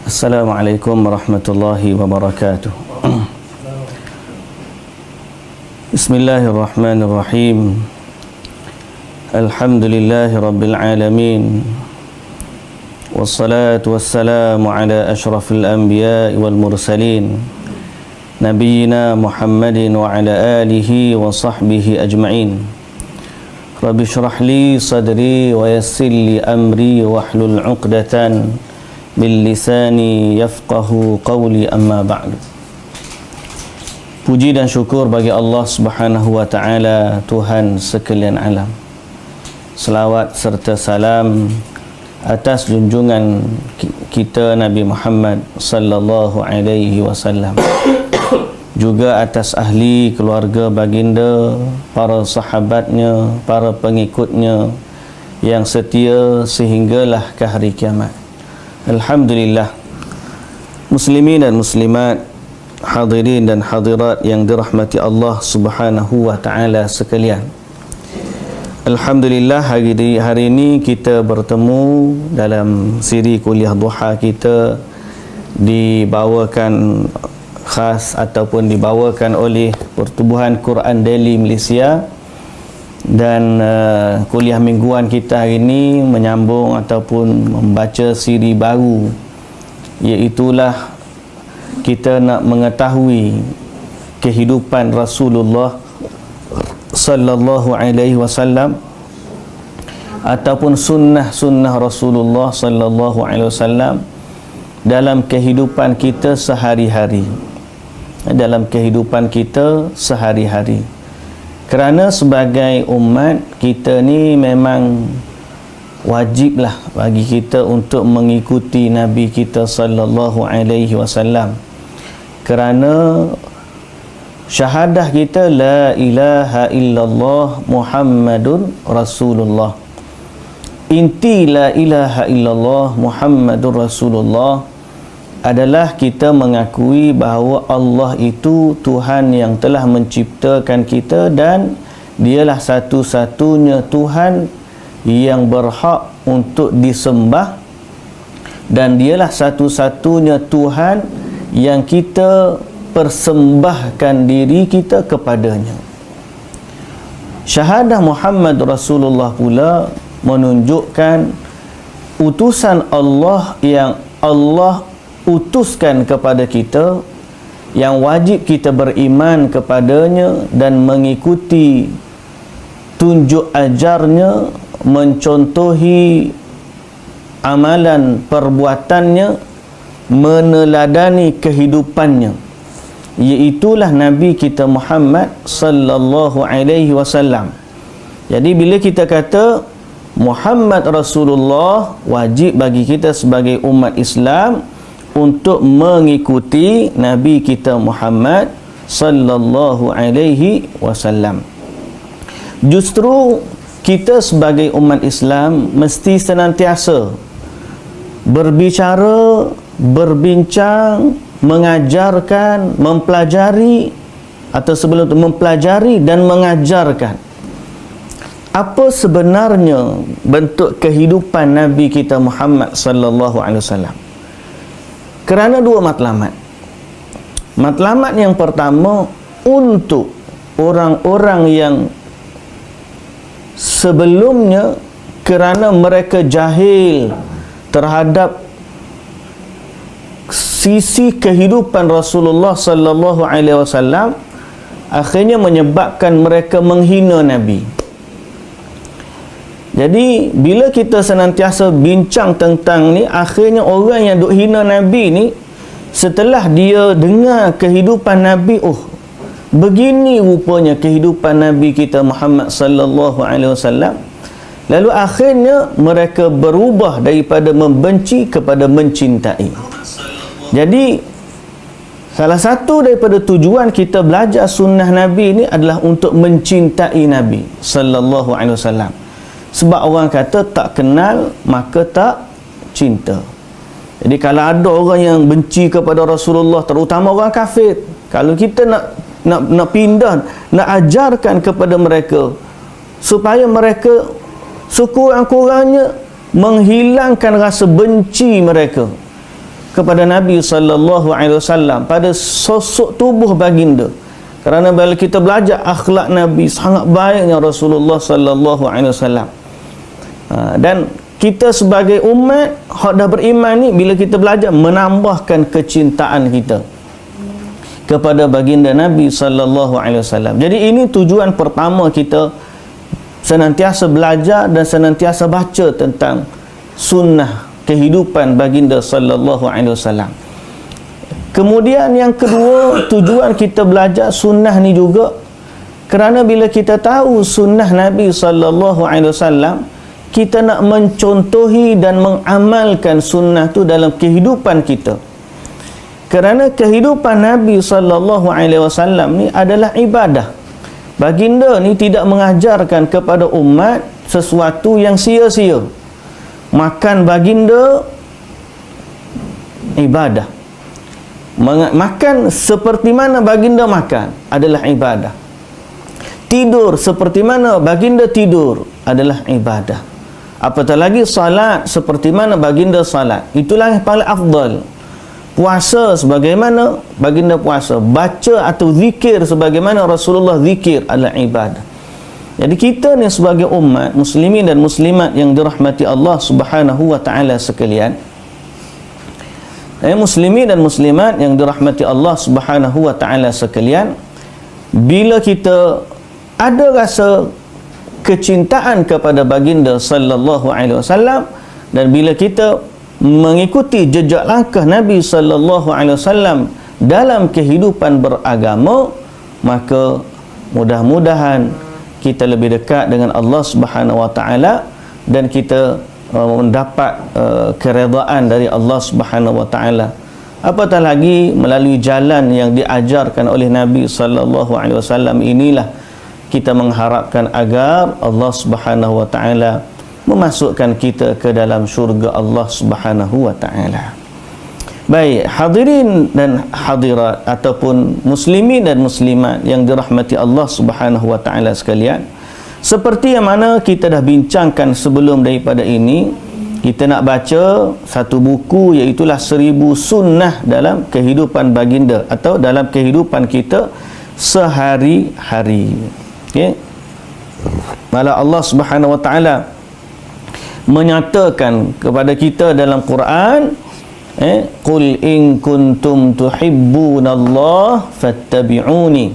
Assalamualaikum warahmatullahi wabarakatuh. Bismillahirrahmanirrahim. Alhamdulillahi rabbil alamin. Wassalatu wassalamu ala ashrafil anbiya'i wal mursalin, nabiyyina Muhammadin wa ala alihi wa sahbihi ajma'in. Rabbi shrah li sadri wa yassir li amri wahlul 'uqdatan bil lisani yafqahu qawli, amma ba'du. Puji dan syukur bagi Allah Subhanahu wa taala, Tuhan sekalian alam. Selawat serta salam atas junjungan kita Nabi Muhammad sallallahu alaihi wasallam, juga atas ahli keluarga baginda, para sahabatnya, para pengikutnya yang setia sehinggalah ke hari kiamat. Alhamdulillah, muslimin dan muslimat, hadirin dan hadirat yang dirahmati Allah Subhanahu wa taala sekalian. Alhamdulillah, hari ini kita bertemu dalam siri kuliah duha kita, dibawakan khas ataupun dibawakan oleh Pertubuhan Quran Daily Malaysia. Dan kuliah mingguan kita hari ini menyambung ataupun membaca siri baru, iaitulah kita nak mengetahui kehidupan Rasulullah sallallahu alaihi wasallam ataupun sunnah Rasulullah sallallahu alaihi wasallam dalam kehidupan kita sehari-hari. Kerana sebagai umat kita ni memang wajiblah bagi kita untuk mengikuti Nabi kita sallallahu alaihi wasallam. Kerana syahadah kita la ilaha illallah Muhammadun Rasulullah. Inti la ilaha illallah Muhammadun Rasulullah adalah kita mengakui bahawa Allah itu Tuhan yang telah menciptakan kita, dan dialah satu-satunya Tuhan yang berhak untuk disembah, dan dialah satu-satunya Tuhan yang kita persembahkan diri kita kepadanya. Syahadah Muhammad Rasulullah pula menunjukkan utusan Allah yang Allah utuskan kepada kita, yang wajib kita beriman kepadanya dan mengikuti tunjuk ajarnya, mencontohi amalan perbuatannya, meneladani kehidupannya, iaitulah Nabi kita Muhammad sallallahu alaihi wasallam. Jadi bila kita kata Muhammad Rasulullah, wajib bagi kita sebagai umat Islam untuk mengikuti Nabi kita Muhammad sallallahu alaihi wasallam. Justru kita sebagai umat Islam mesti senantiasa berbicara, berbincang, mengajarkan, mempelajari, atau sebelum itu mempelajari dan mengajarkan apa sebenarnya bentuk kehidupan Nabi kita Muhammad sallallahu alaihi wasallam. Kerana dua matlamat. Matlamat yang pertama, untuk orang-orang yang sebelumnya kerana mereka jahil terhadap sisi kehidupan Rasulullah sallallahu alaihi wasallam, akhirnya menyebabkan mereka menghina Nabi. Jadi bila kita senantiasa bincang tentang ni, akhirnya orang yang duk hina Nabi ni, setelah dia dengar kehidupan Nabi, oh begini rupanya kehidupan Nabi kita Muhammad sallallahu alaihi wasallam, lalu akhirnya mereka berubah daripada membenci kepada mencintai. Jadi salah satu daripada tujuan kita belajar sunnah Nabi ni adalah untuk mencintai Nabi sallallahu alaihi wasallam. Sebab orang kata tak kenal maka tak cinta. Jadi kalau ada orang yang benci kepada Rasulullah, terutama orang kafir, kalau kita nak pindah, nak ajarkan kepada mereka supaya mereka sekurang-kurangnya menghilangkan rasa benci mereka kepada Nabi sallallahu alaihi wasallam pada sosok tubuh baginda. Kerana bila kita belajar akhlak Nabi, sangat baiknya Rasulullah sallallahu alaihi wasallam. Dan kita sebagai umat hak dah beriman ni, bila kita belajar menambahkan kecintaan kita kepada baginda Nabi sallallahu alaihi wasallam. Jadi ini tujuan pertama kita, senantiasa belajar dan senantiasa baca tentang sunnah kehidupan baginda sallallahu alaihi wasallam. Kemudian yang kedua, tujuan kita belajar sunnah ni juga kerana bila kita tahu sunnah Nabi sallallahu alaihi wasallam, kita nak mencontohi dan mengamalkan sunnah tu dalam kehidupan kita. Kerana kehidupan Nabi sallallahu alaihi wasallam ni adalah ibadah. Baginda ni tidak mengajarkan kepada umat sesuatu yang sia-sia. Makan baginda ibadah. Makan seperti mana baginda makan adalah ibadah. Tidur seperti mana baginda tidur adalah ibadah. Apatah lagi salat seperti mana baginda salat, itulah yang paling afdal. Puasa sebagaimana baginda puasa, baca atau zikir sebagaimana Rasulullah zikir adalah ibadah. Jadi kita ni sebagai umat muslimin dan muslimat yang dirahmati Allah Subhanahu wa taala sekalian, muslimin dan muslimat yang dirahmati Allah Subhanahu wa taala sekalian, bila kita ada rasa kecintaan kepada baginda sallallahu alaihi wasallam, dan bila kita mengikuti jejak langkah Nabi sallallahu alaihi wasallam dalam kehidupan beragama, maka mudah-mudahan kita lebih dekat dengan Allah Subhanahu wa taala dan kita mendapat keredaan dari Allah Subhanahu wa taala. Apatah lagi melalui jalan yang diajarkan oleh Nabi sallallahu alaihi wasallam inilah kita mengharapkan agar Allah Subhanahu wa taala memasukkan kita ke dalam syurga Allah Subhanahu wa taala. Baik, hadirin dan hadirat ataupun muslimin dan muslimat yang dirahmati Allah Subhanahu wa taala sekalian, seperti yang mana kita dah bincangkan sebelum daripada ini, kita nak baca satu buku, iaitu 1000 sunnah dalam kehidupan baginda atau dalam kehidupan kita sehari-hari. Okay. Malah Allah Subhanahu wa taala menyatakan kepada kita dalam Quran, qul in kuntum tuhibbunallaha fattabi'uni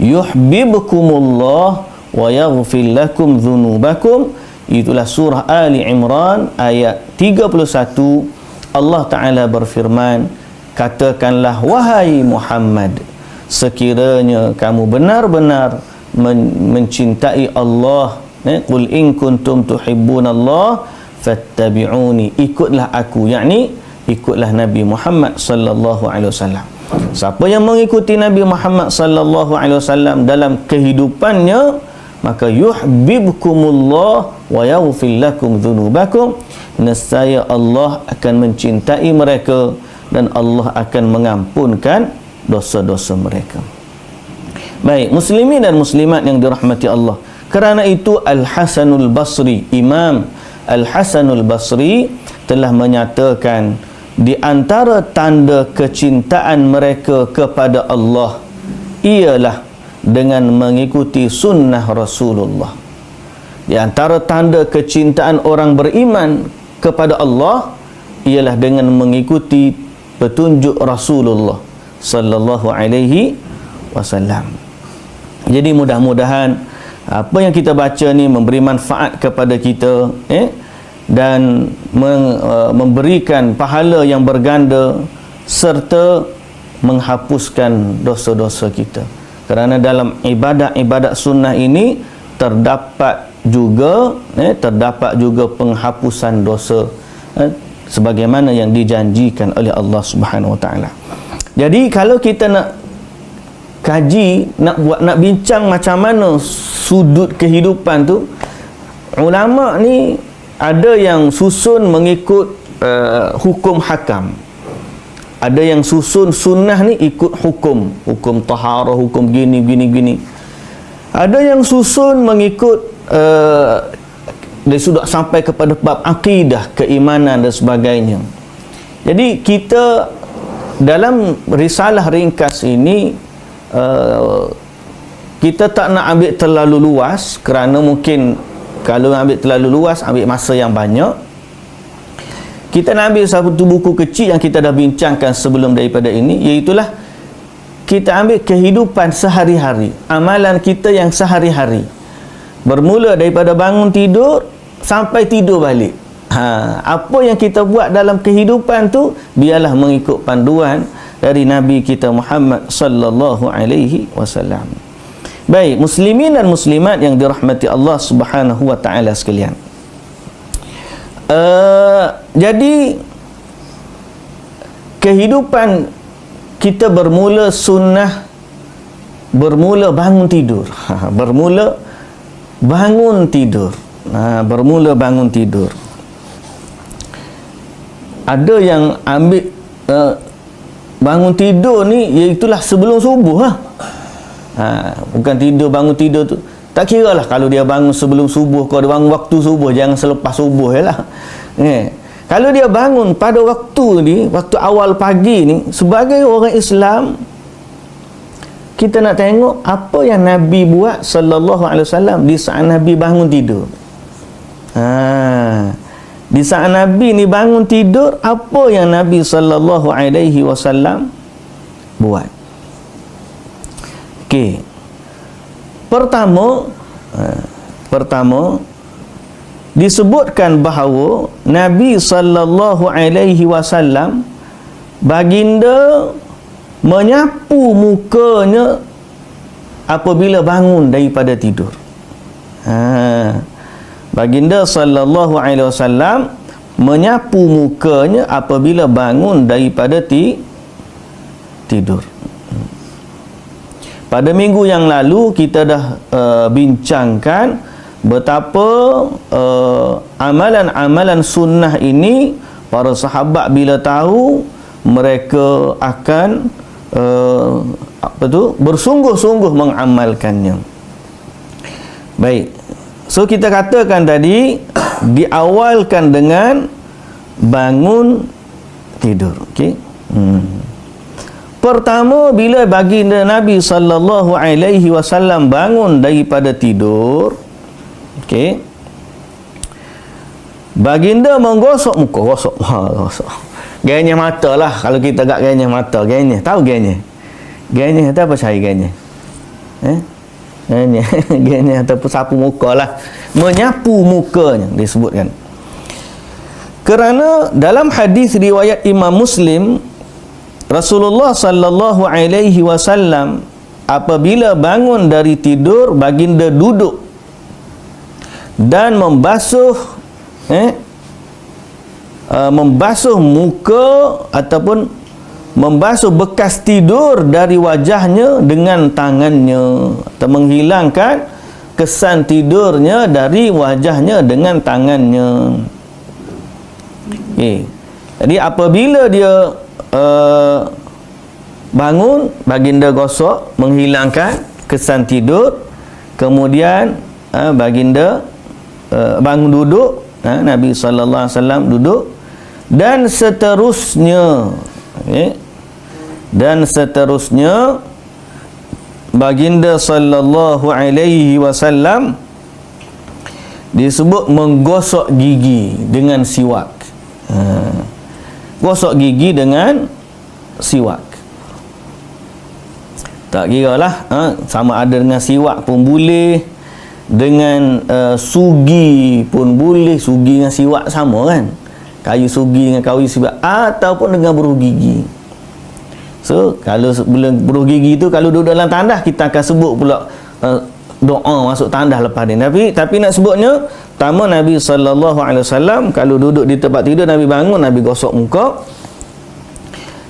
yuhibbukumullah wa yaghfir lakum dzunubakum. Itulah surah Ali Imran ayat 31. Allah Ta'ala berfirman, katakanlah wahai Muhammad, sekiranya kamu benar-benar mencintai Allah, qul in kuntum tuhibbunallah fattabi'uni, ikutlah aku, yakni ikutlah Nabi Muhammad sallallahu alaihi wasallam. Siapa yang mengikuti Nabi Muhammad sallallahu alaihi wasallam dalam kehidupannya, maka yuhibbukumullah wa yaghfir lakum dzunubakum, nescaya Allah akan mencintai mereka dan Allah akan mengampunkan dosa-dosa mereka. Baik, muslimin dan muslimat yang dirahmati Allah, kerana itu Al-Hasanul Basri, Imam Al-Hasanul Basri telah menyatakan di antara tanda kecintaan mereka kepada Allah ialah dengan mengikuti sunnah Rasulullah. Di antara tanda kecintaan orang beriman kepada Allah ialah dengan mengikuti petunjuk Rasulullah sallallahu alaihi wasallam. Jadi mudah-mudahan apa yang kita baca ni memberi manfaat kepada kita, dan memberikan pahala yang berganda serta menghapuskan dosa-dosa kita. Kerana dalam ibadat-ibadat sunnah ini terdapat juga penghapusan dosa, sebagaimana yang dijanjikan oleh Allah Subhanahu wa taala. Jadi kalau kita nak kaji, nak bincang macam mana sudut kehidupan tu, ulama ni ada yang susun mengikut hukum hakam. Ada yang susun sunnah ni ikut hukum taharah, hukum gini. Ada yang susun mengikut dia sudah sampai kepada bab akidah, keimanan dan sebagainya. Jadi kita dalam risalah ringkas ini kita tak nak ambil terlalu luas, kerana mungkin kalau ambil terlalu luas ambil masa yang banyak. Kita nak ambil satu buku kecil yang kita dah bincangkan sebelum daripada ini, iaitulah kita ambil kehidupan sehari-hari, amalan kita yang sehari-hari, bermula daripada bangun tidur sampai tidur balik. Apa yang kita buat dalam kehidupan tu biarlah mengikut panduan dari Nabi kita Muhammad sallallahu alaihi wasallam. Baik, muslimin dan muslimat yang dirahmati Allah Subhanahu wa taala sekalian. Jadi kehidupan kita bermula sunnah, bermula bangun tidur. Bermula bangun tidur. Bermula bangun tidur. Ada yang ambil bangun tidur ni iaitulah sebelum subuh. Bukan tidur, bangun tidur tu tak kira lah kalau dia bangun sebelum subuh, kalau dia bangun waktu subuh, jangan selepas subuh je lah. Kalau dia bangun pada waktu ni, waktu awal pagi ni, sebagai orang Islam, kita nak tengok apa yang Nabi buat sallallahu alaihi wasallam di saat Nabi bangun tidur. Di saat Nabi ni bangun tidur, apa yang Nabi sallallahu alaihi wasallam buat? Okey. Pertama disebutkan bahawa Nabi sallallahu alaihi wasallam baginda menyapu mukanya apabila bangun daripada tidur. Baginda sallallahu alaihi wasallam menyapu mukanya apabila bangun daripada tidur. Pada minggu yang lalu kita dah bincangkan betapa amalan-amalan sunnah ini para sahabat bila tahu mereka akan bersungguh-sungguh mengamalkannya. Baik. So kita katakan tadi diawalkan dengan bangun tidur. Okey. Pertama, bila baginda Nabi sallallahu alaihi wasallam bangun daripada tidur, okey, baginda menggosok muka, gosok. Gayanya mata lah, kalau kita agak gayanya mata, gayanya, tahu gayanya? Gayanya kata apa cari gayanya? Gayanya ataupun sapu muka lah, menyapu mukanya disebutkan. Kerana dalam hadis riwayat Imam Muslim, Rasulullah sallallahu alaihi wasallam apabila bangun dari tidur, baginda duduk dan membasuh muka ataupun membasuh bekas tidur dari wajahnya dengan tangannya, atau menghilangkan kesan tidurnya dari wajahnya dengan tangannya. Jadi apabila dia bangun, baginda gosok, menghilangkan kesan tidur, kemudian baginda bangun duduk, Nabi sallallahu alaihi wasallam duduk, dan seterusnya baginda sallallahu alaihi wasallam disebut menggosok gigi dengan siwak. Gosok gigi dengan siwak. Tak kira lah, sama ada dengan siwak pun boleh, dengan sugi pun boleh. Sugi dengan siwak sama kan, kayu sugi dengan kayu siwak, ataupun dengan beruh gigi. So kalau beruh gigi tu, kalau duduk dalam tandas, kita akan sebut pula doa masuk tandas lepas ni. Tapi nak sebutnya, pertama Nabi sallallahu alaihi wasallam kalau duduk di tempat tidur, Nabi bangun, Nabi gosok muka.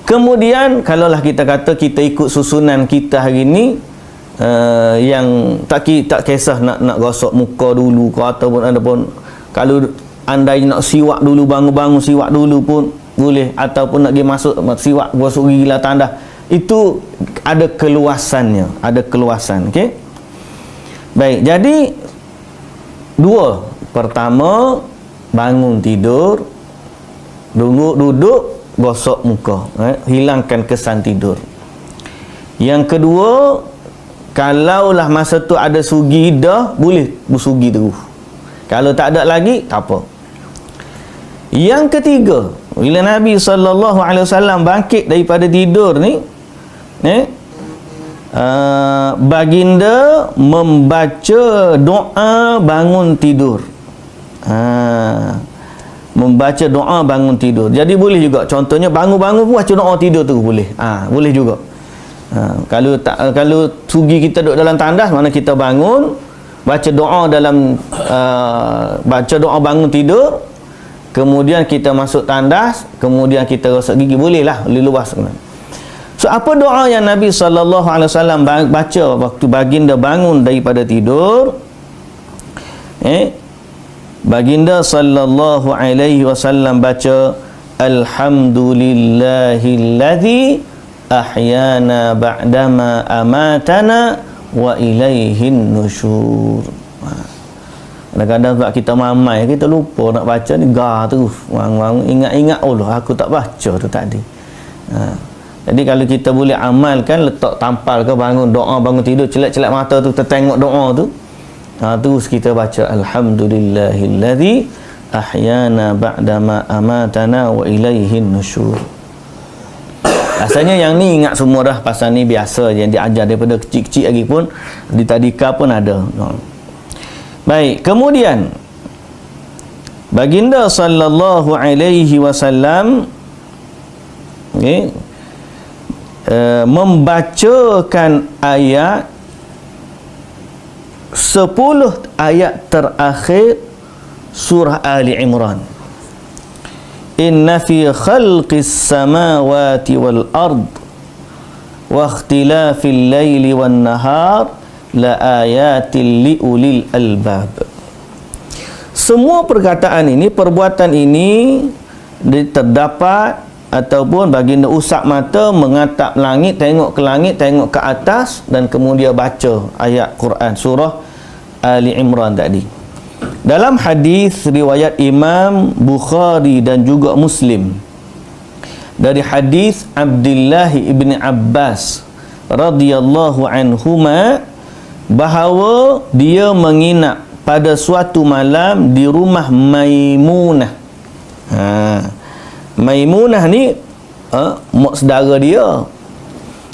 Kemudian kalaulah kita kata kita ikut susunan kita hari ni, yang tak kisah nak gosok muka dulu ke, ataupun kalau andai nak siwak dulu, bangun-bangun siwak dulu pun boleh, ataupun nak pergi masuk siwak gosok gigi lah tandas, itu ada keluasannya, ada keluasan. Okey, baik, jadi dua. Pertama, bangun tidur, duduk gosok muka, hilangkan kesan tidur. Yang kedua, kalaulah masa tu ada sugi dah, boleh bersugi terus. Kalau tak ada lagi, tak apa. Yang ketiga, bila Nabi SAW bangkit daripada tidur ni, baginda membaca doa bangun tidur. Membaca doa bangun tidur. Jadi boleh juga, contohnya bangun-bangun pun baca doa tidur tu boleh. Boleh juga. Kalau sugi kita duduk dalam tandas, mana kita bangun, baca doa dalam baca doa bangun tidur, kemudian kita masuk tandas, kemudian kita gosok gigi, bolehlah, boleh luas. So apa doa yang Nabi SAW baca waktu baginda bangun daripada tidur? Baginda sallallahu alaihi wasallam baca, alhamdulillahilladzi ahyana ba'dama amatana wa ilaihin nusyur. Kadang-kadang sebab kita mamai, kita lupa nak baca ni, terus ingat-ingat, Allah aku tak baca tu tadi. Jadi kalau kita boleh amalkan, letak tampal ke bangun doa bangun tidur, celak-celak mata tu tertengok doa tu, terus kita baca alhamdulillahilladzi ahyana ba'dama amatana wa ilaihin nusyur. Rasanya yang ni ingat semua dah, pasal ni biasa yang diajar daripada kecil-kecil lagi pun, di tadika pun ada. Baik, kemudian baginda sallallahu alaihi wasallam membacakan ayat 10 ayat terakhir surah Ali Imran. Inna fi khalqis samawati wal ard wa ikhtilafil laili wan nahar la ayatil liulil albab. Semua perkataan ini, perbuatan ini terdapat, ataupun baginda usap mata, mengatap langit, tengok ke langit, tengok ke atas, dan kemudian baca ayat Quran surah Ali Imran tadi. Dalam hadis riwayat Imam Bukhari dan juga Muslim, dari hadis Abdullah ibn Abbas radhiyallahu anhuma, bahawa dia menginap pada suatu malam di rumah Maimunah. Maimunah ni mak saudara dia.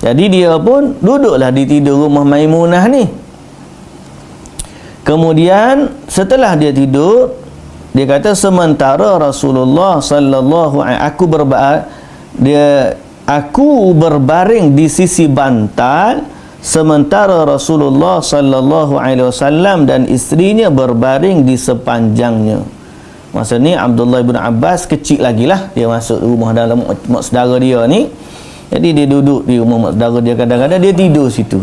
Jadi dia pun duduklah di tidur rumah Maimunah ni. Kemudian setelah dia tidur, dia kata sementara Rasulullah sallallahu aku berbaring di sisi bantal, sementara Rasulullah sallallahu alaihi wasallam dan isterinya berbaring di sepanjangnya. Masa ni Abdullah bin Abbas kecil lagi lah, dia masuk rumah dalam mak saudara dia ni. Jadi dia duduk di rumah mak saudara dia, kadang-kadang dia tidur situ.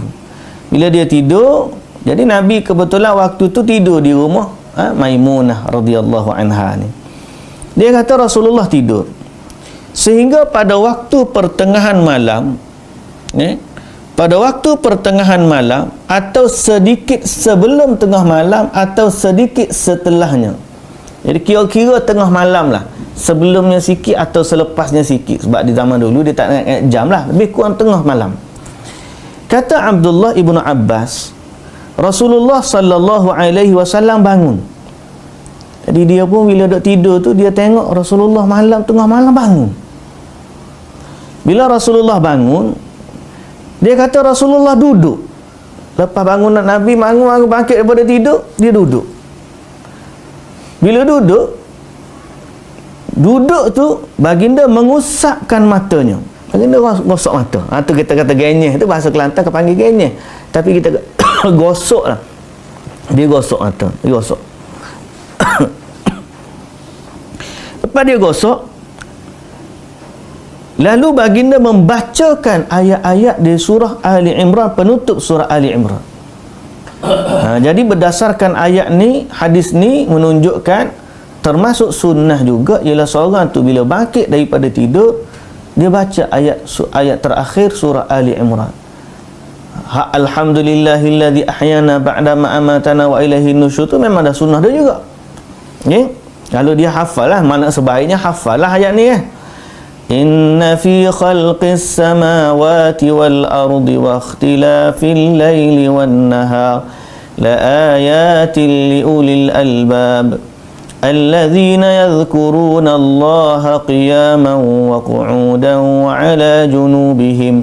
Bila dia tidur, jadi Nabi kebetulan waktu tu tidur di rumah Maimunah radhiyallahu anha ni. Dia kata Rasulullah tidur, sehingga pada waktu pertengahan malam, pada waktu pertengahan malam atau sedikit sebelum tengah malam atau sedikit setelahnya. Jadi kira-kira tengah malam lah, sebelumnya sikit atau selepasnya sikit, sebab di zaman dulu dia tak nak jam lah, lebih kurang tengah malam. Kata Abdullah ibnu Abbas, Rasulullah sallallahu alaihi wasallam bangun. Jadi dia pun bila duduk tidur tu, dia tengok Rasulullah tengah malam bangun. Bila Rasulullah bangun, dia kata Rasulullah duduk. Lepas bangunan Nabi bangun bangkit daripada tidur, dia duduk. Bila duduk tu baginda mengusapkan matanya. Baginda gosok mata. Tu kita kata genyeh, tu bahasa Kelantan kita panggil genyeh. Tapi kita gosok lah. Dia gosok mata, dia gosok. Lepas dia gosok, lalu baginda membacakan ayat-ayat di surah Ali Imran, penutup surah Ali Imran. Jadi berdasarkan ayat ni, hadis ni menunjukkan termasuk sunnah juga ialah seorang tu bila bangkit daripada tidur, dia baca ayat terakhir surah Ali Imran. Alhamdulillahilladzi ahyana ba'da ma amatana wa ilaihin nusyur, tu memang dah sunnah dia juga. Okay? Kalau dia hafal lah, mana sebaiknya hafal lah ayat ni Inna fi khalqis samawati wal ardi wa ikhtilafil laili wan nahar la ayatin li ulil albab الذين يذكرون الله قياما وقعودا وعلى جنوبهم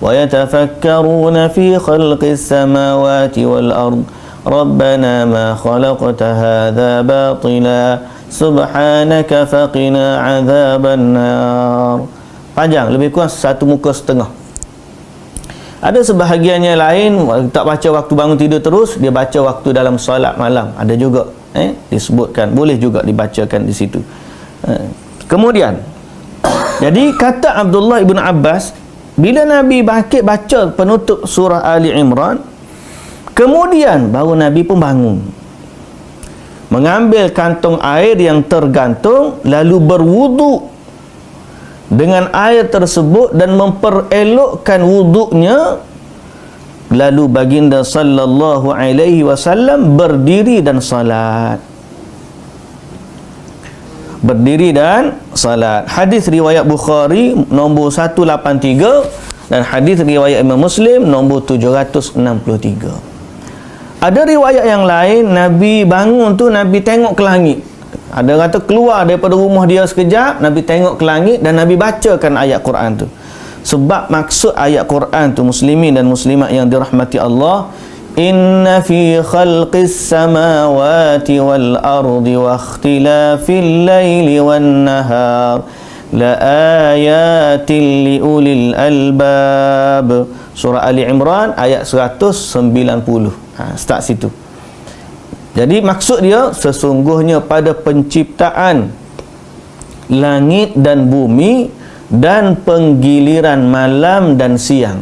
ويتفكرون في خلق السماوات والأرض ربنا ما خلقت هذا باطلا سبحانك فقنا عذاب النار. Panjang, lebih kurang 1 muka setengah. Ada sebahagiannya lain tak baca waktu bangun tidur terus, dia baca waktu dalam solat malam, ada juga disebutkan, boleh juga dibacakan di situ. Kemudian jadi kata Abdullah ibn Abbas, bila Nabi bangkit baca penutup surah Ali Imran, kemudian baru Nabi pun bangun, mengambil kantong air yang tergantung, lalu berwuduk dengan air tersebut dan memperelokkan wuduknya. Lalu baginda sallallahu alaihi wasallam berdiri dan salat. Berdiri dan salat. Hadis riwayat Bukhari nombor 183 dan hadis riwayat Imam Muslim nombor 763. Ada riwayat yang lain, Nabi bangun tu Nabi tengok ke langit. Ada kata keluar daripada rumah dia sekejap, Nabi tengok ke langit dan Nabi bacakan ayat Quran tu. Sebab maksud ayat Quran tu, muslimin dan muslimat yang dirahmati Allah, inna fi khalqis samawati wal ardi wa ikhtilafil laili wan nahar la ayatin li ulil albab. Surah Ali Imran ayat 190. Start situ. Jadi maksud dia, sesungguhnya pada penciptaan langit dan bumi dan penggiliran malam dan siang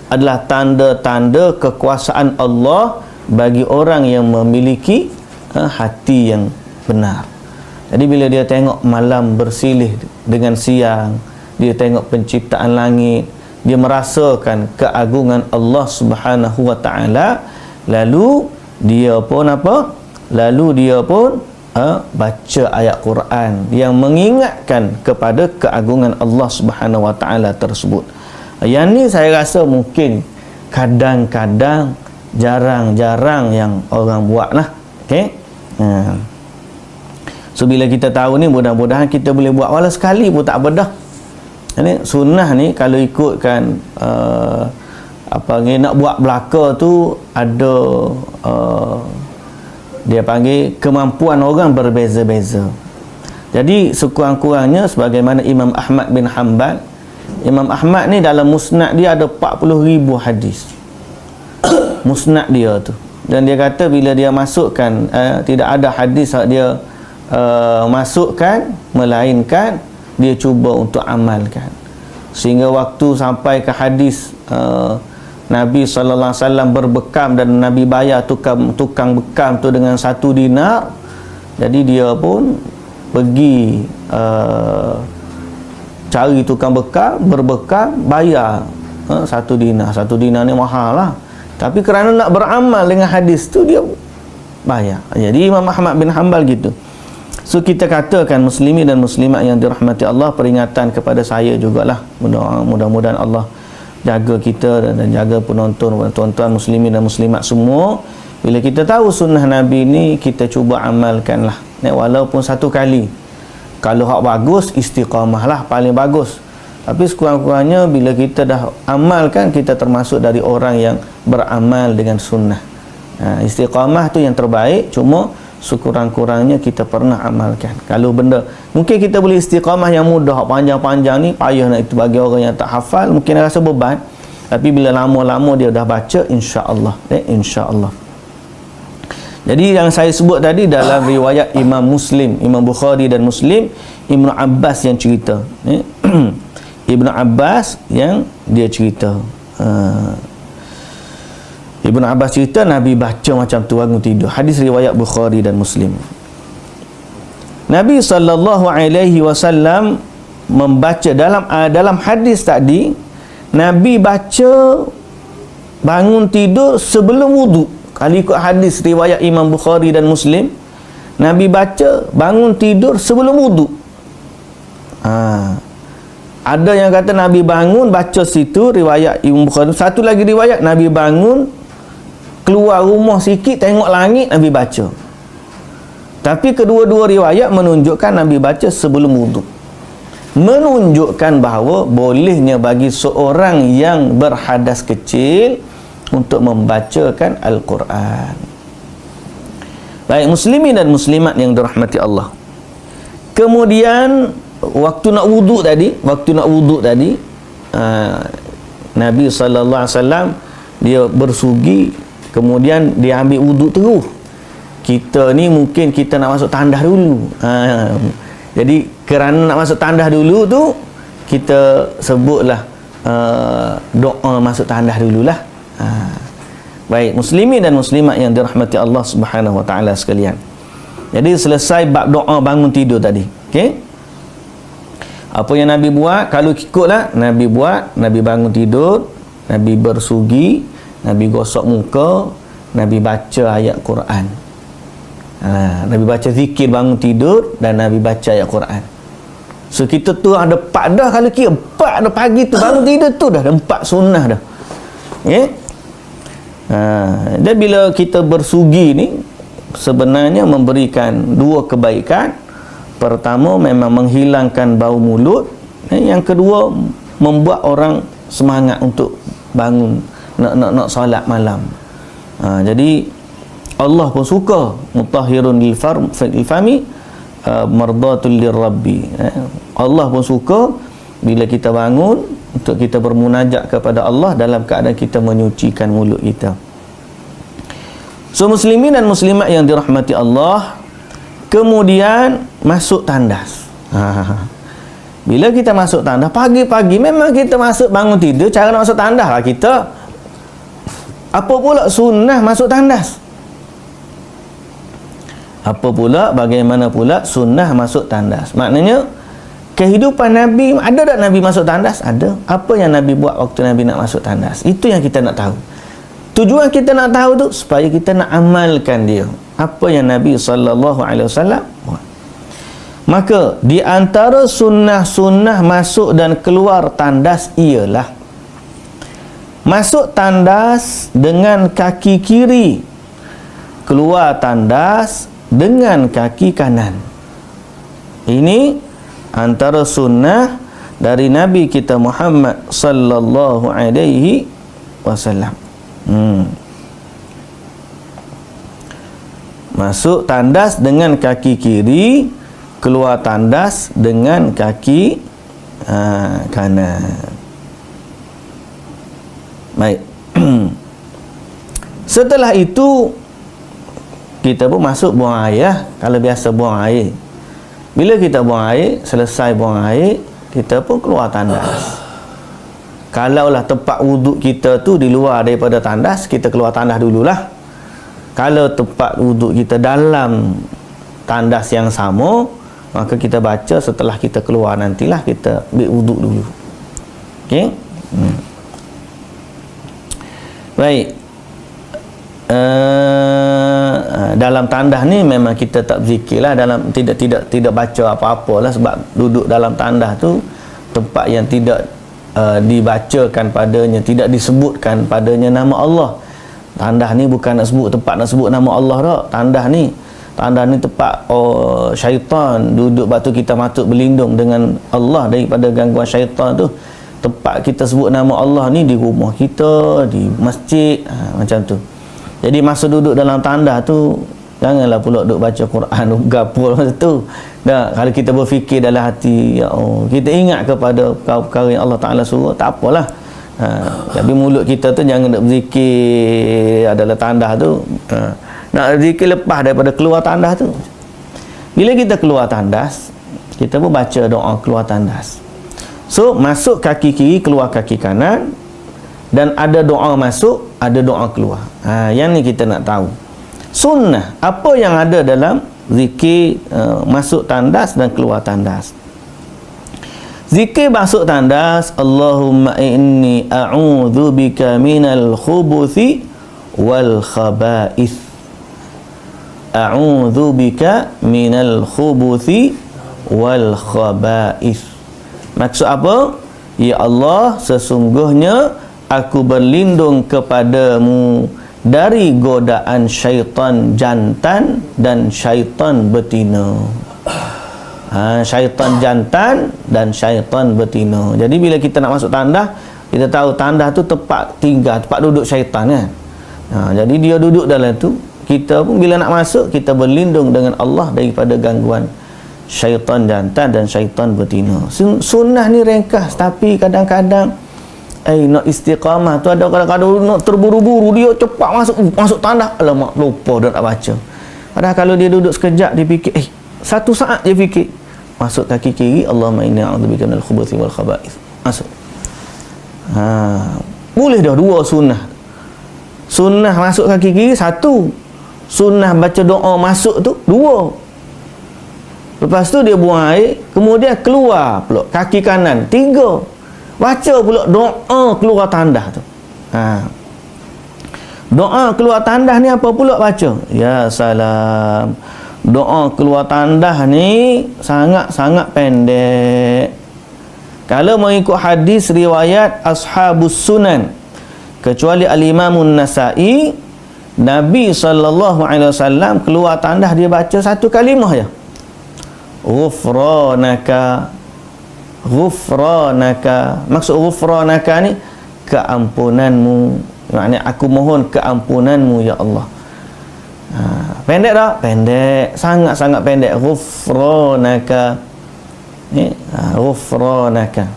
adalah tanda-tanda kekuasaan Allah bagi orang yang memiliki hati yang benar. Jadi bila dia tengok malam bersilih dengan siang, dia tengok penciptaan langit, dia merasakan keagungan Allah Subhanahu wa taala, lalu dia pun baca ayat Quran yang mengingatkan kepada keagungan Allah Subhanahu wa taala tersebut. Yang ni saya rasa mungkin kadang-kadang jarang-jarang yang orang buat lah. Okey. So bila kita tahu ni, mudah-mudahan kita boleh buat walau sekali pun tak bedah. Ini sunnah ni kalau ikutkan nak buat belaka tu ada dia panggil kemampuan orang berbeza-beza. Jadi sekurang-kurangnya sebagaimana Imam Ahmad bin Hanbal, Imam Ahmad ni dalam musnad dia ada 40,000 hadis. Musnad dia tu. Dan dia kata bila dia masukkan tidak ada hadis dia masukkan, melainkan dia cuba untuk amalkan. Sehingga waktu sampai ke hadis Nabi SAW berbekam dan Nabi bayar tukang bekam tu dengan 1 dinar. Jadi dia pun pergi cari tukang bekam, berbekam, bayar 1 dinar. 1 dinar ni mahal lah. Tapi kerana nak beramal dengan hadis tu, dia bayar. Jadi Imam Ahmad bin Hanbal gitu. So kita katakan muslimin dan muslimat yang dirahmati Allah, peringatan kepada saya jugalah. Mudah-mudahan Allah jaga kita dan jaga penonton, tuan-tuan muslimin dan muslimat semua. Bila kita tahu sunnah Nabi ni, kita cuba amalkan lah, walaupun 1 kali. Kalau hak bagus, istiqamah lah paling bagus. Tapi sekurang-kurangnya bila kita dah amalkan, kita termasuk dari orang yang beramal dengan sunnah. Istiqamah tu yang terbaik. Cuma sekurang-kurangnya kita pernah amalkan. Kalau benda mungkin kita boleh istiqamah yang mudah, panjang-panjang ni payah nak itu bagi orang yang tak hafal, mungkin rasa beban. Tapi bila lama-lama dia dah baca, insya-Allah, insya-Allah. Jadi yang saya sebut tadi dalam riwayat Imam Muslim, Imam Bukhari dan Muslim, Ibnu Abbas yang cerita. Ibnu Abbas yang dia cerita. Ibnu Abbas cerita Nabi baca macam tu bangun tidur. Hadis riwayat Bukhari dan Muslim. Nabi SAW membaca dalam hadis tadi, Nabi baca bangun tidur sebelum wudu. Kalau ikut hadis riwayat Imam Bukhari dan Muslim, Nabi baca bangun tidur sebelum wudu. Ada yang kata Nabi bangun baca situ, riwayat Imam Bukhari. Satu lagi riwayat, Nabi bangun keluar rumah sikit tengok langit, Nabi baca. Tapi kedua-dua riwayat menunjukkan Nabi baca sebelum wudu, menunjukkan bahawa bolehnya bagi seorang yang berhadas kecil untuk membacakan Al-Quran. Baik muslimin dan muslimat yang dirahmati Allah. Kemudian waktu nak wuduk tadi, Nabi SAW dia bersugi, kemudian dia ambil wuduk terus. Kita ni mungkin kita nak masuk tandas dulu. Jadi kerana nak masuk tandas dulu tu, kita sebutlah doa masuk tandas dululah. Baik muslimin dan muslimat yang dirahmati Allah Subhanahu wa taala sekalian. Jadi selesai bab doa bangun tidur tadi. Okey? Apa yang Nabi buat? Kalau ikutlah Nabi buat, Nabi bangun tidur, Nabi bersugi, Nabi gosok muka, Nabi baca ayat Quran. Nabi baca zikir bangun tidur, dan Nabi baca ayat Quran. So kita tu ada 4 dah, kalau kira 4 dah pagi tu bangun tidur tu dah ada 4 sunnah dah. Okay? Dan bila kita bersugi ni sebenarnya memberikan 2 kebaikan. Pertama memang menghilangkan bau mulut, yang kedua membuat orang semangat untuk bangun nak solat malam. Jadi Allah pun suka mutahhirun lil fami mardatul lirabbi. Allah pun suka bila kita bangun untuk kita bermunajat kepada Allah dalam keadaan kita menyucikan mulut kita. So muslimin dan muslimat yang dirahmati Allah, kemudian masuk tandas. Bila kita masuk tandas pagi-pagi, memang kita masuk bangun tidur, cara nak masuk tandas lah kita. Apa pula sunnah masuk tandas? Bagaimana pula sunnah masuk tandas? Maknanya kehidupan Nabi, ada tak Nabi masuk tandas? Ada. Apa yang Nabi buat waktu Nabi nak masuk tandas? Itu yang kita nak tahu. Tujuan kita nak tahu tu supaya kita nak amalkan dia. Apa yang Nabi SAW buat. Maka di antara sunnah-sunnah masuk dan keluar tandas ialah masuk tandas dengan kaki kiri, keluar tandas dengan kaki kanan. Ini antara sunnah dari Nabi kita Muhammad sallallahu alaihi wasallam. Masuk tandas dengan kaki kiri, keluar tandas dengan kaki kanan. Baik. Setelah itu kita pun masuk buang air lah. Kalau biasa buang air, bila kita buang air, selesai buang air, kita pun keluar tandas. Kalaulah tempat wuduk kita tu di luar daripada tandas, kita keluar tandas dululah. Kalau tempat wuduk kita dalam tandas yang sama, maka kita baca setelah kita keluar, nantilah kita ambil wuduk dulu. Okey? Baik. Dalam tandas ni memang kita tak berzikirlah, dalam tidak baca apa-apalah, sebab duduk dalam tandas tu tempat yang tidak dibacakan padanya, tidak disebutkan padanya nama Allah. Tandas ni bukan nak sebut tempat nak sebut nama Allah dah. Tandas ni tempat syaitan duduk, batu kita patut berlindung dengan Allah daripada gangguan syaitan tu. Tempat kita sebut nama Allah ni di rumah kita, di masjid, macam tu. Jadi masa duduk dalam tandas tu, janganlah pula duduk baca Quran, gapul macam tu. Dah, kalau kita berfikir dalam hati, ya Allah, kita ingat kepada perkara yang Allah Ta'ala suruh, tak apalah. Tapi mulut kita tu jangan nak berzikir adalah tandas tu. Nak berzikir lepas daripada keluar tandas tu. Bila kita keluar tandas, kita pun baca doa keluar tandas. So, masuk kaki kiri, keluar kaki kanan. Dan ada doa masuk, ada doa keluar. Yang ni kita nak tahu. Sunnah, apa yang ada dalam Zikir masuk tandas dan keluar tandas. Zikir masuk tandas, Allahumma inni a'udzubika minal khubuthi wal khaba'ith. A'udzubika minal khubuthi wal khaba'ith. Maksud apa? Ya Allah, sesungguhnya aku berlindung kepadamu dari godaan syaitan jantan dan syaitan betina. Syaitan jantan dan syaitan betina. Jadi bila kita nak masuk tandas, kita tahu tandas tu tempat tinggal, tempat duduk syaitan kan. Jadi dia duduk dalam tu. Kita pun bila nak masuk, kita berlindung dengan Allah daripada gangguan syaitan jantan dan syaitan betina. Sunnah ni ringkas, tapi kadang-kadang nak istiqamah tu ada kadang-kadang nak terburu-buru, dia cepat masuk tandas, alamak lupa dah nak baca. Padahal kalau dia duduk sekejap, dia fikir satu saat dia fikir, masuk kaki kiri, Allahumma inni a'udzubika minal khubuthi wal khaba'ith, masuk. Boleh dah dua sunnah. Sunnah masuk kaki kiri satu, sunnah baca doa masuk tu dua. Lepas tu dia buang air, kemudian keluar pula kaki kanan tiga. Baca pula doa keluar tandas tu. Doa keluar tandas ni apa pula baca? Ya salam. Doa keluar tandas ni sangat-sangat pendek. Kalau mengikut hadis riwayat Ashabus Sunan, kecuali Al-Imamun Nasa'i, Nabi SAW keluar tandas dia baca satu kalimah je. Ghufranaka. Ghufranaka. Maksud ghufranaka ni keampunanmu. Maknanya aku mohon keampunanmu ya Allah. Pendek tak? Pendek. Sangat-sangat pendek. Ghufranaka. Ghufranaka.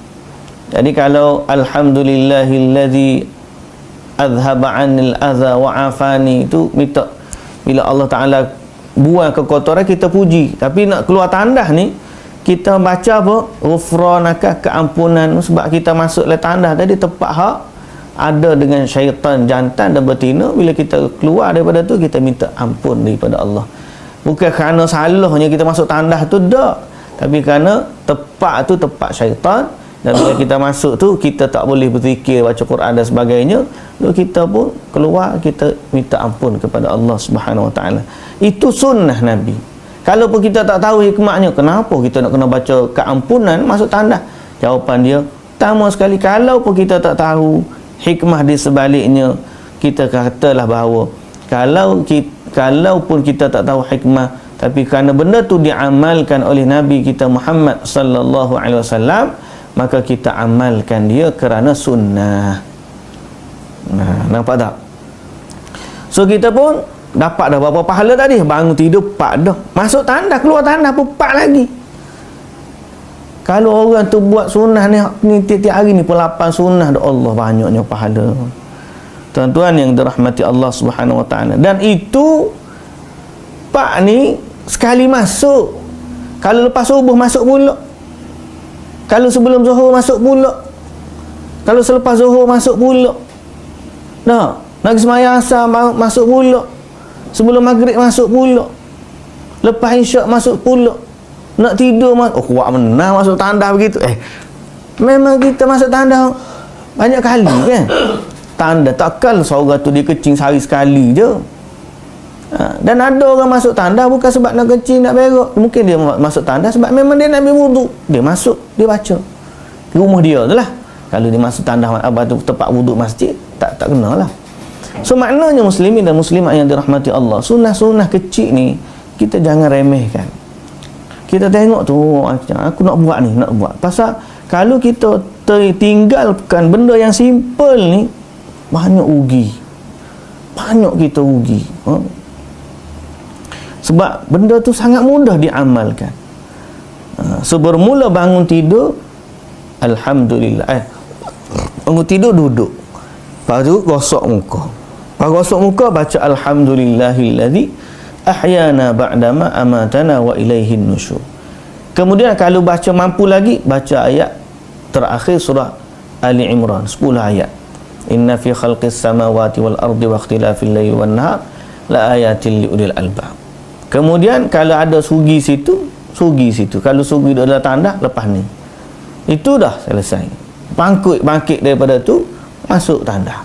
Jadi kalau alhamdulillahillazi azhaba 'anil adza wa 'afani, itu minta bila Allah Taala buang kekotoran kita puji. Tapi nak keluar tandas ni kita baca apa? Ghufranaka, keampunan. Sebab kita masuk le tandas tadi tempat hak ada dengan syaitan jantan dan betina. Bila kita keluar daripada tu, kita minta ampun daripada Allah. Bukan kerana salahnya kita masuk tandas tu, tak. Tapi kerana tempat tu tempat syaitan. Dan bila kita masuk tu, kita tak boleh berzikir, baca Quran dan sebagainya. Lalu kita pun keluar, kita minta ampun kepada Allah Subhanahu Wa Taala. Itu sunnah Nabi. Kalau pun kita tak tahu hikmahnya, kenapa kita nak kena baca keampunan masuk tandas? Jawapan dia, pertama sekali, kalau pun kita tak tahu hikmah di sebaliknya, kita katalah bahawa kalau pun kita tak tahu hikmah, tapi kerana benda tu diamalkan oleh Nabi kita Muhammad sallallahu alaihi wasallam, maka kita amalkan dia kerana sunnah. Nampak tak? So kita pun dapat dah berapa pahala tadi? Bangun tidur 4 dah. Masuk tandas, keluar tandas pun 4 lagi. Kalau orang tu buat sunnah ni tiap-tiap hari ni pun 8 sunnah dah, Allah banyaknya pahala. Tuan-tuan yang dirahmati Allah Subhanahu Wa Taala. Dan itu 4 ni sekali masuk. Kalau lepas subuh masuk pula. Kalau sebelum zuhur masuk pula. Kalau selepas zuhur masuk pula. Nak sembahyang asar masuk pula. Sebelum maghrib masuk pula. Lepas isyak masuk pula. Nak tidur kuat benar masuk tandas begitu. Memang kita masuk tandas banyak kali kan. Tanda takkan seorang tu dia kencing sehari sekali je. Dan ada orang masuk tandas bukan sebab nak kencing, nak berak. Mungkin dia masuk tandas sebab memang dia nak ambil wudu. Dia masuk, dia baca. Di rumah dia tu lah. Kalau dia masuk tandas tempat wudu masjid, tak kenalah. So maknanya muslimin dan muslimat yang dirahmati Allah, sunnah-sunnah kecil ni kita jangan remehkan. Kita tengok tu, aku nak buat ni, nak buat. Pasal kalau kita tinggalkan benda yang simple ni, banyak rugi. Banyak kita rugi. Sebab benda tu sangat mudah diamalkan. So bermula bangun tidur, alhamdulillah. Bangun tidur duduk. Lepas tu gosok muka. Lepas gosok muka baca alhamdulillahillazi ahyana ba'dama amatana wa ilaihin nusyur. Kemudian kalau baca mampu lagi, baca ayat terakhir surah Ali Imran 10 ayat. Inna fi khalqis samawati wal ardi wa ikhtilafil laili wan nahar la ayatin liulil albab. Kemudian kalau ada sugi situ. Kalau sugi adalah tanda, lepas ni. Itu dah selesai. Bangkit daripada tu, masuk tandas.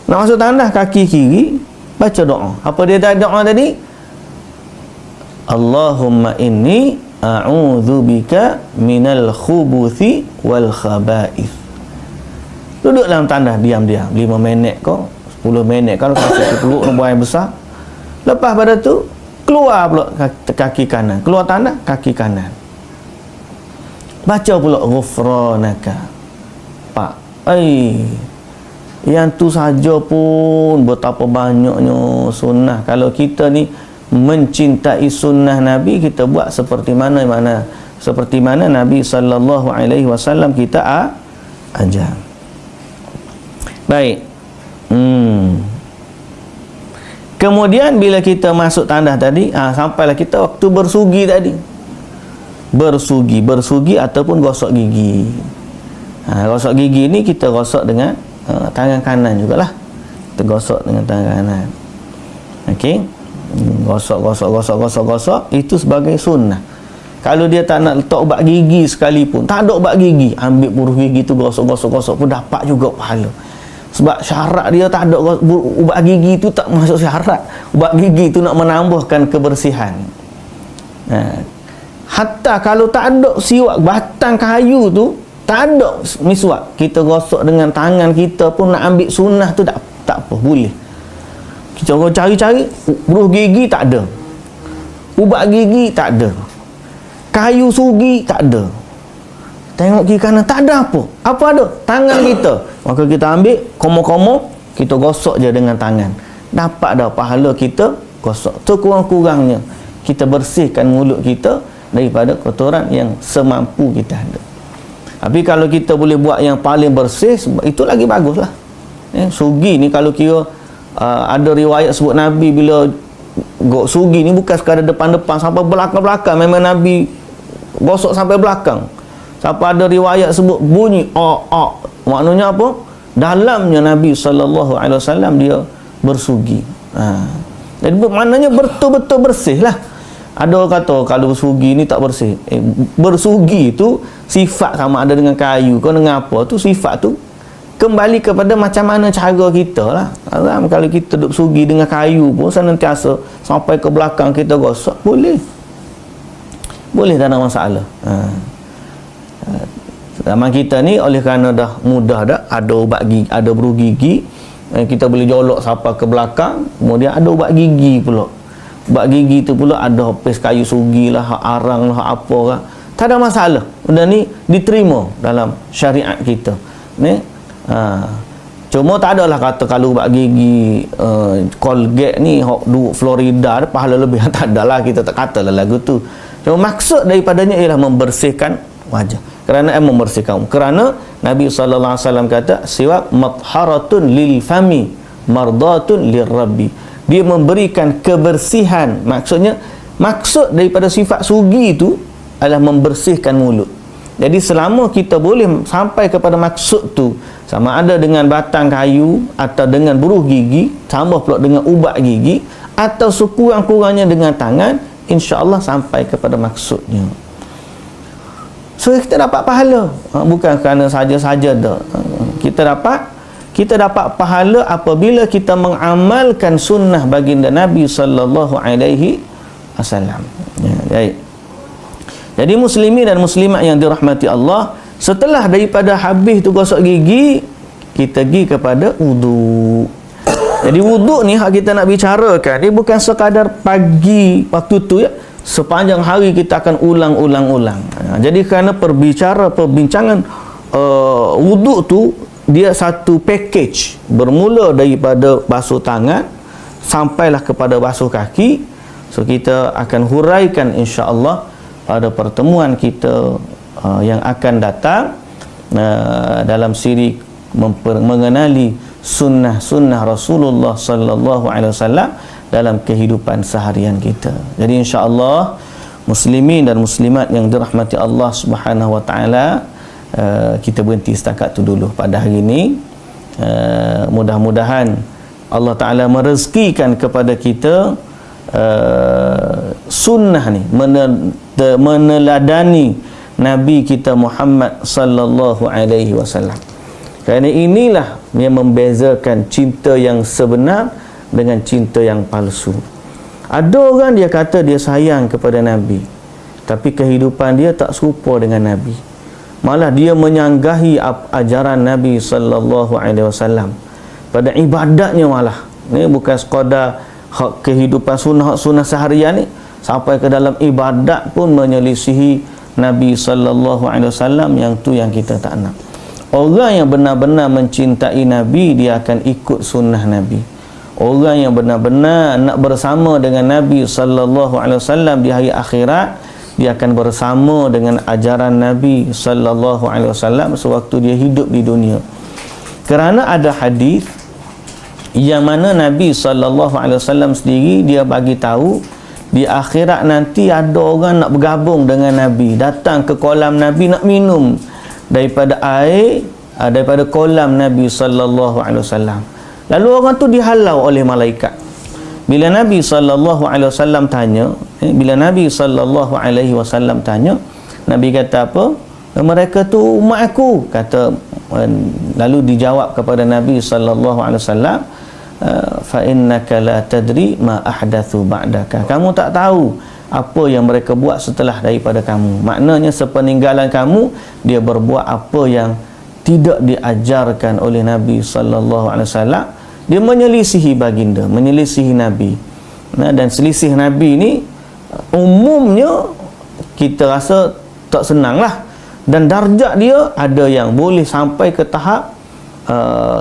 Nak masuk tandas, kaki kiri, baca doa. Apa dia doa tadi? Allahumma inni a'udzubika minal khubuthi wal khaba'ith. Duduk dalam tandas, diam-diam 5 minit kau, 10 minit kalau kasih peluk nak buang yang besar. Lepas pada tu keluar pula kaki kanan, keluar tandas kaki kanan, baca pula ghufranaka. Pak, yang tu saja pun betapa banyaknya sunnah. Kalau kita ni mencintai sunnah Nabi, kita buat seperti mana Nabi sallallahu alaihi wasallam kita ajar. Baik. Kemudian bila kita masuk tandas tadi, sampailah kita waktu bersugi tadi. Bersugi ataupun gosok gigi. Gosok gigi ni kita gosok dengan tangan kanan jugalah. Kita gosok dengan tangan kanan. Okey. Gosok itu sebagai sunnah. Kalau dia tak nak letak ubat gigi sekalipun, tak ada ubat gigi, ambil buruh gigi tu gosok pun dapat juga pahala. Sebab syarat dia tak ada, ubat gigi tu tak masuk syarat. Ubat gigi tu nak menambahkan kebersihan. Hatta kalau tak ada siwak batang kayu tu, tak ada miswak, kita gosok dengan tangan kita pun, nak ambil sunnah tu tak apa, boleh. Kita orang cari-cari, buruh gigi tak ada, ubat gigi tak ada, kayu sugi tak ada. Tengok kiri kanan, tak ada apa. Apa ada? Tangan kita. Maka kita ambil komo-komo, kita gosok je dengan tangan. Dapat dah pahala kita gosok. Sekurang-kurangnya kita bersihkan mulut kita daripada kotoran yang semampu kita ada. Tapi kalau kita boleh buat yang paling bersih, itu lagi baguslah. Sugi ni kalau kira ada riwayat sebut Nabi bila sugi ni bukan sekadar depan-depan, sampai belakang-belakang. Memang Nabi gosok sampai belakang. Sampai ada riwayat sebut bunyi maknanya apa? Dalamnya Nabi SAW dia bersugi. Jadi maknanya betul-betul bersih lah. Ada orang kata kalau bersugi ni tak bersih. Bersugi tu sifat sama ada dengan kayu ke dengan apa tu, sifat tu kembali kepada macam mana cara kita lah. Kalau kita duduk sugi dengan kayu pun senantiasa sampai ke belakang kita gosok, boleh, tak ada masalah. Zaman kita ni oleh kerana dah mudah dah, ada ubat gigi, ada buruh gigi, kita boleh jolok sampai ke belakang. Kemudian ada ubat gigi pula. Ubat gigi tu pula ada pes kayu sugi lah, arang lah, apa lah. Tak ada masalah. Benda ni diterima dalam syariat kita ni. Cuma tak adalah kata kalau ubat gigi Colgate ni Florida pahala lebih. Tak adalah, kita tak katalah lagu tu. Cuma maksud daripadanya ialah membersihkan wajah. Kerana membersihkan. Kerana Nabi SAW kata, siwak matharatun lil fami mardatun lir rabbi. Dia memberikan kebersihan. Maksud daripada sifat sugi itu adalah membersihkan mulut. Jadi selama kita boleh sampai kepada maksud tu, sama ada dengan batang kayu atau dengan buruh gigi, tambah pula dengan ubat gigi, atau sekurang-kurangnya dengan tangan, insya-Allah sampai kepada maksudnya. So kita dapat pahala, bukan kerana saja-saja dah. Kita dapat pahala apabila kita mengamalkan sunnah baginda Nabi sallallahu alaihi wasallam. Baik. Jadi muslimin dan muslimat yang dirahmati Allah, setelah daripada habis tu gosok gigi, kita pergi kepada wudu. Jadi wudu ni hak kita nak bicarakan, dia bukan sekadar pagi waktu tu ya. Sepanjang hari kita akan ulang-ulang. Jadi kerana perbincangan wudu tu dia satu package, bermula daripada basuh tangan sampailah kepada basuh kaki. So kita akan huraikan insya-Allah pada pertemuan kita yang akan datang dalam siri mengenali sunnah Rasulullah sallallahu alaihi wasallam dalam kehidupan seharian kita. Jadi insya-Allah muslimin dan muslimat yang dirahmati Allah Subhanahu wa taala, kita berhenti setakat tu dulu pada hari ini. Mudah-mudahan Allah taala merezekikan kepada kita sunnah ni, meneladani Nabi kita Muhammad sallallahu alaihi wasallam. Kerana inilah yang membezakan cinta yang sebenar dengan cinta yang palsu. Ada orang dia kata dia sayang kepada Nabi, tapi kehidupan dia tak serupa dengan Nabi. Malah dia menyanggahi ajaran Nabi sallallahu alaihi wasallam pada ibadatnya malah. Ni bukan sekadar kehidupan sunnah seharian ni, sampai ke dalam ibadat pun menyelisihi Nabi sallallahu alaihi wasallam. Yang tu yang kita tak nak. Orang yang benar-benar mencintai Nabi, dia akan ikut sunnah Nabi. Orang yang benar-benar nak bersama dengan Nabi sallallahu alaihi wasallam di hari akhirat, dia akan bersama dengan ajaran Nabi sallallahu alaihi wasallam sewaktu dia hidup di dunia. Kerana ada hadis yang mana Nabi sallallahu alaihi wasallam sendiri dia bagi tahu di akhirat nanti ada orang nak bergabung dengan Nabi, datang ke kolam Nabi nak minum daripada air daripada kolam Nabi sallallahu alaihi wasallam. Lalu orang tu dihalau oleh malaikat. Bila Nabi sallallahu alaihi wasallam tanya, Nabi kata apa? Mereka tu umat aku, kata. Lalu dijawab kepada Nabi sallallahu alaihi wasallam, fa innaka la tadri ma ahdathu ba'daka. Kamu tak tahu apa yang mereka buat setelah daripada kamu. Maknanya sepeninggalan kamu, dia berbuat apa yang tidak diajarkan oleh Nabi sallallahu alaihi wasallam. Dia menyelisihi baginda, menyelisihi Nabi. Dan selisih Nabi ni umumnya kita rasa tak senang lah. Dan darjat dia ada yang boleh sampai ke tahap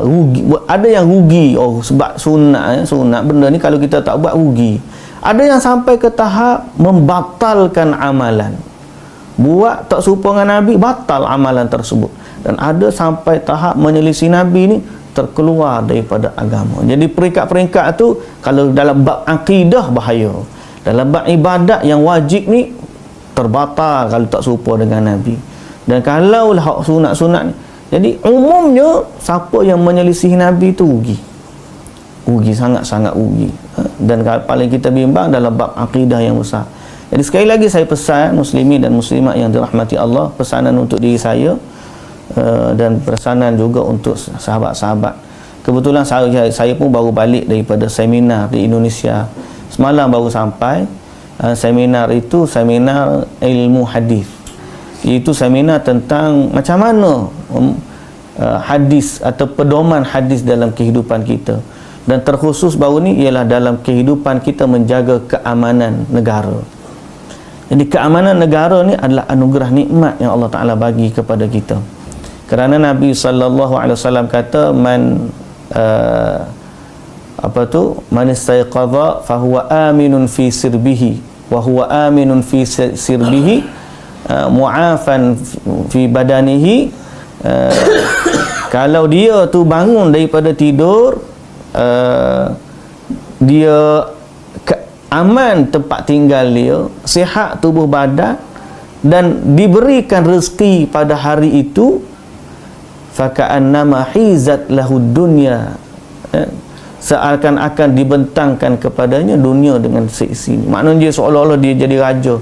rugi, ada yang rugi sebab sunat benda ni kalau kita tak buat rugi. Ada yang sampai ke tahap membatalkan amalan, buat tak serupa dengan Nabi, batal amalan tersebut. Dan ada sampai tahap menyelisih Nabi ni, terkeluar daripada agama. Jadi peringkat-peringkat tu kalau dalam bab akidah bahaya, dalam bab ibadat yang wajib ni terbatal kalau tak serupa dengan Nabi. Dan kalau lah sunat-sunat ni, jadi umumnya siapa yang menyelisih Nabi tu rugi, sangat-sangat rugi. Dan paling kita bimbang dalam bab akidah yang besar. Jadi sekali lagi saya pesan muslimin dan muslimat yang dirahmati Allah, pesanan untuk diri saya dan pesanan juga untuk sahabat-sahabat. Kebetulan saya pun baru balik daripada seminar di Indonesia. Semalam baru sampai. Seminar itu seminar ilmu hadis. Itu seminar tentang macam mana hadis atau pedoman hadis dalam kehidupan kita. Dan terkhusus baru ni ialah dalam kehidupan kita menjaga keamanan negara. Jadi keamanan negara ni adalah anugerah nikmat yang Allah Ta'ala bagi kepada kita. Kerana Nabi sallallahu alaihi wasallam kata man istayqadha fa huwa aminun fi sirbihi wa huwa aminun fi sirbihi mu'afan fi badanihi. Kalau dia tu bangun daripada tidur, dia aman tempat tinggal dia, sihat tubuh badan, dan diberikan rezeki pada hari itu, faka'annama hizat lahud dunya, seakan-akan dibentangkan kepadanya dunia dengan seisinya. Maknanya dia seolah-olah dia jadi raja.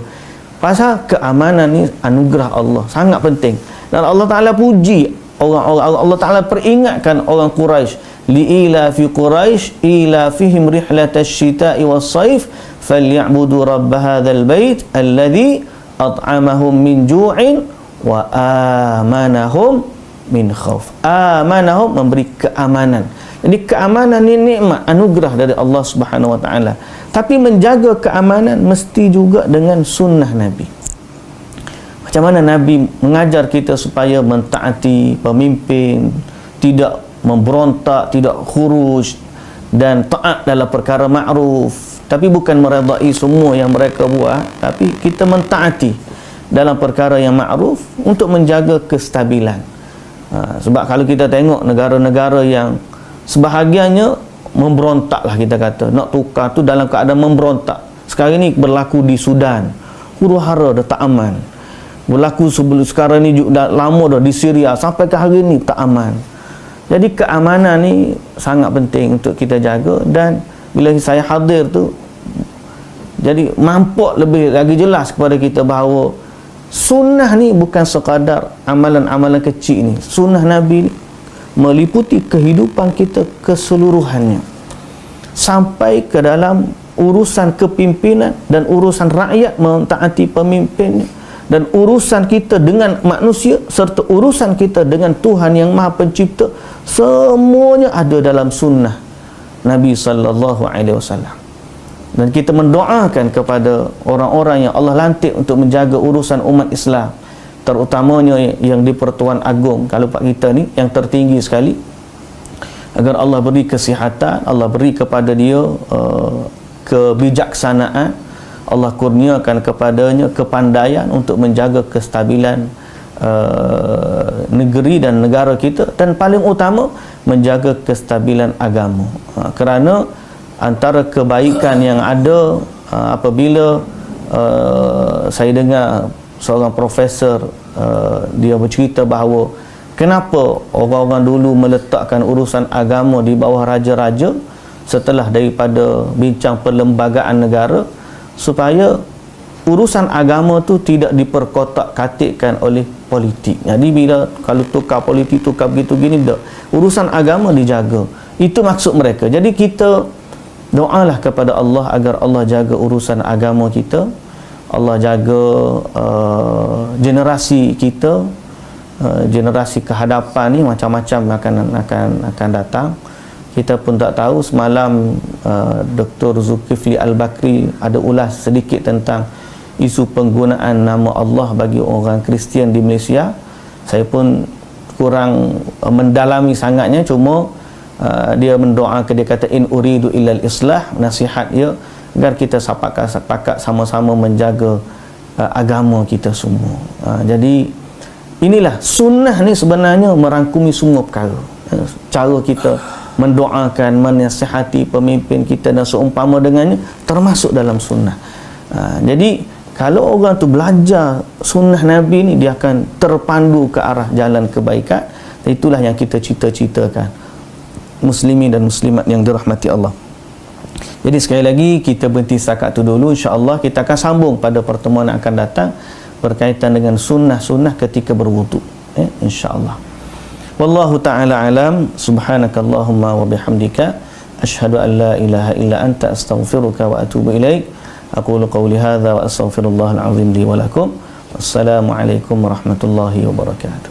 Pasal keamanan ni anugerah Allah, sangat penting. Dan Allah Ta'ala puji orang-orang, Allah Ta'ala peringatkan orang Quraisy, li'ila fi Quraisy ila fihim rihlatash shita'i was-saif falyabudu rabb hadzal bait alladhi at'amahum min ju'in wa amanahum min khauf. Amanahum, memberi keamanan. Jadi keamanan ni nikmat, anugerah dari Allah Subhanahu wa taala. Tapi menjaga keamanan mesti juga dengan sunnah Nabi. Macam mana Nabi mengajar kita supaya mentaati pemimpin, tidak memberontak, tidak khuruj, dan taat dalam perkara ma'ruf. Tapi bukan meredai semua yang mereka buat, tapi kita mentaati dalam perkara yang ma'ruf untuk menjaga kestabilan. Sebab kalau kita tengok negara-negara yang sebahagiannya memberontak lah, kita kata nak tukar tu dalam keadaan memberontak. Sekarang ni berlaku di Sudan, huru-hara dah tak aman. Berlaku sebelum sekarang ni dah lama dah di Syria, sampai ke hari ni tak aman. Jadi keamanan ni sangat penting untuk kita jaga. Dan bila saya hadir tu Jadi nampak lebih lagi jelas kepada kita bahawa sunnah ni bukan sekadar amalan-amalan kecil ni. Sunnah Nabi ni meliputi kehidupan kita keseluruhannya, sampai ke dalam urusan kepimpinan dan urusan rakyat mentaati pemimpinnya, dan urusan kita dengan manusia serta urusan kita dengan Tuhan yang Maha Pencipta, semuanya ada dalam sunnah Nabi sallallahu alaihi wasallam. Dan kita mendoakan kepada orang-orang yang Allah lantik untuk menjaga urusan umat Islam, terutamanya yang di Pertuan Agong kalau pak kita ni yang tertinggi sekali, agar Allah beri kesihatan, Allah beri kepada dia kebijaksanaan, Allah kurniakan kepadanya kepandaian untuk menjaga kestabilan negeri dan negara kita, dan paling utama menjaga kestabilan agama. Kerana antara kebaikan yang ada apabila saya dengar seorang profesor dia bercerita bahawa kenapa orang-orang dulu meletakkan urusan agama di bawah raja-raja setelah daripada bincang perlembagaan negara, supaya urusan agama tu tidak diperkotak-katikkan oleh politik. Jadi bila kalau tukar politik, tukar begitu gini, tak. Urusan agama dijaga. Itu maksud mereka. Jadi kita doalah kepada Allah agar Allah jaga urusan agama kita, Allah jaga generasi kita, generasi kehadapan ni macam-macam akan datang. Kita pun tak tahu. Semalam Dr. Zulkifli Al-Bakri ada ulas sedikit tentang isu penggunaan nama Allah bagi orang Kristian di Malaysia. Saya pun kurang mendalami sangatnya, cuma dia mendoakan, dia kata in uridu illal islah, nasihat dia agar kita sepakat sama-sama menjaga agama kita semua. Jadi inilah sunnah ni sebenarnya merangkumi semua perkara. Cara kita mendoakan, menasihati pemimpin kita dan seumpama dengannya termasuk dalam sunnah. Jadi kalau orang tu belajar sunnah Nabi ni, dia akan terpandu ke arah jalan kebaikan. Itulah yang kita cita-citakan, muslimin dan muslimat yang dirahmati Allah. Jadi sekali lagi kita berhenti setakat tu dulu. InsyaAllah kita akan sambung pada pertemuan yang akan datang berkaitan dengan sunnah-sunnah ketika berwudu, InsyaAllah. Wallahu ta'ala alam. Subhanakallahumma wa bihamdika asyhadu an la ilaha illa anta astaghfiruka wa atubu ilaik. Aqulu qawli hadza wa astaghfirullahal azim li wa lakum. Wassalamu alaikum warahmatullahi wabarakatuh.